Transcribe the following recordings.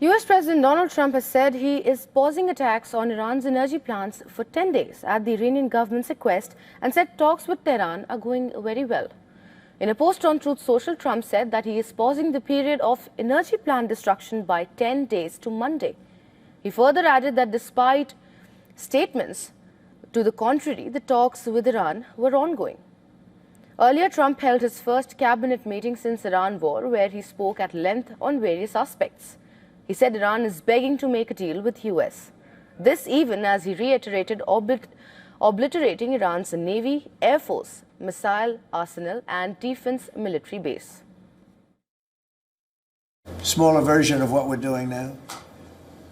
US President Donald Trump has said he is pausing attacks on Iran's energy plants for 10 days at the Iranian government's request and said talks with Tehran are going very well. In a post on Truth Social, Trump said that he is pausing the period of energy plant destruction by 10 days to Monday. He further added that despite statements to the contrary, the talks with Iran were ongoing. Earlier, Trump held his first cabinet meeting since Iran war, where he spoke at length on various aspects. He said Iran is begging to make a deal with US. This even as he reiterated obliterating Iran's Navy, Air Force, missile arsenal and defense military base. Smaller version of what we're doing now.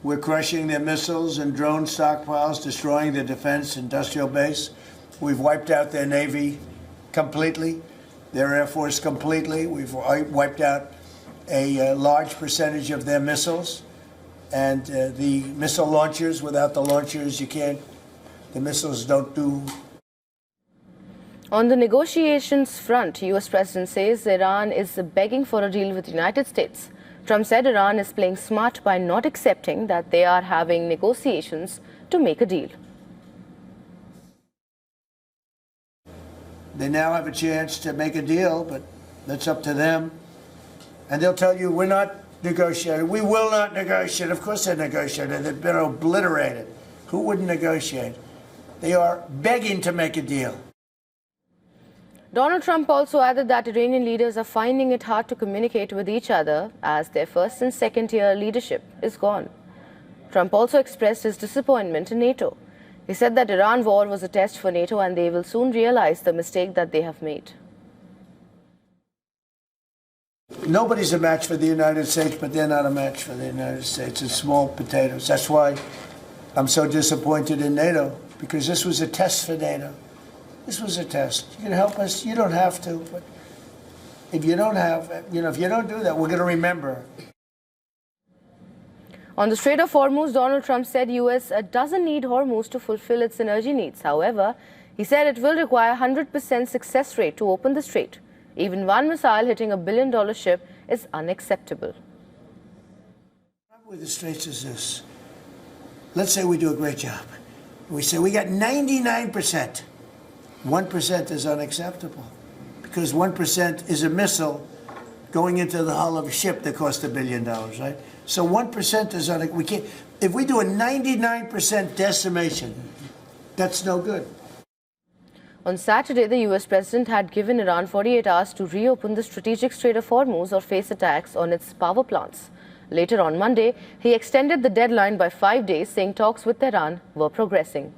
We're crushing their missiles and drone stockpiles, destroying their defense industrial base. We've wiped out their Navy completely, their Air Force completely. We've wiped out a large percentage of their missiles, and the missile launchers, without the launchers, the missiles don't do. On the negotiations front, US President says Iran is begging for a deal with the United States. Trump said Iran is playing smart by not accepting that they are having negotiations to make a deal. They now have a chance to make a deal, but that's up to them. And they'll tell you, we're not negotiating. We will not negotiate. Of course they're negotiating. They've been obliterated. Who wouldn't negotiate? They are begging to make a deal. Donald Trump also added that Iranian leaders are finding it hard to communicate with each other as their first and second-tier leadership is gone. Trump also expressed his disappointment in NATO. He said that Iran war was a test for NATO and they will soon realize the mistake that they have made. Nobody's a match for the United States, but they're not a match for the United States. It's small potatoes. That's why I'm so disappointed in NATO, because this was a test for NATO. This was a test. You can help us. You don't have to, but if you don't if you don't do that, we're going to remember. On the Strait of Hormuz, Donald Trump said US doesn't need Hormuz to fulfill its energy needs. However, he said it will require 100% success rate to open the strait. Even one missile hitting a billion-dollar ship is unacceptable. The problem with the straits is this. Let's say we do a great job. We say we got 99%. 1% is unacceptable, because 1% is a missile going into the hull of a ship that cost $1 billion, right? So 1% is we can't. If we do a 99% decimation, that's no good. On Saturday, the US president had given Iran 48 hours to reopen the strategic Strait of Hormuz or face attacks on its power plants. Later on Monday, he extended the deadline by 5 days, saying talks with Tehran were progressing.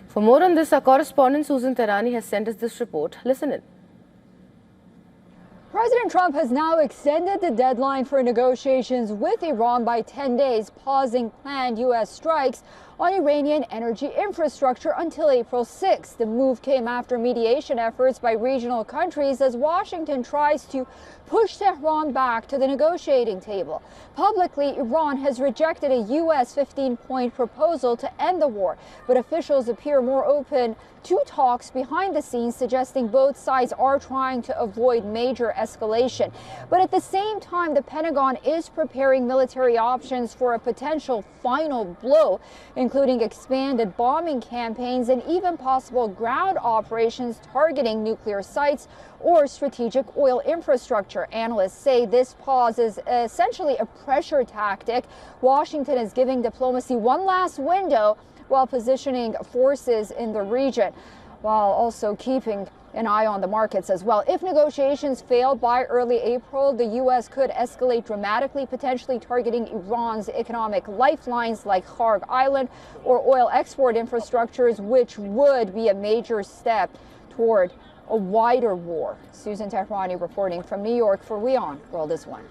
For more on this, our correspondent Susan Tehrani has sent us this report. Listen in. President Trump has now extended the deadline for negotiations with Iran by 10 days, pausing planned U.S. strikes on Iranian energy infrastructure until April 6th. The move came after mediation efforts by regional countries as Washington tries to push Tehran back to the negotiating table. Publicly, Iran has rejected a U.S. 15-point proposal to end the war, but officials appear more open to talks behind the scenes, suggesting both sides are trying to avoid major escalation. But at the same time, the Pentagon is preparing military options for a potential final blow, including expanded bombing campaigns and even possible ground operations targeting nuclear sites or strategic oil infrastructure. Analysts say this pause is essentially a pressure tactic. Washington is giving diplomacy one last window while positioning forces in the region, while also keeping an eye on the markets as well. If negotiations fail by early April, the U.S. could escalate dramatically, potentially targeting Iran's economic lifelines like Kharg Island or oil export infrastructures, which would be a major step toward a wider war. Susan Tehrani reporting from New York for WION World is One.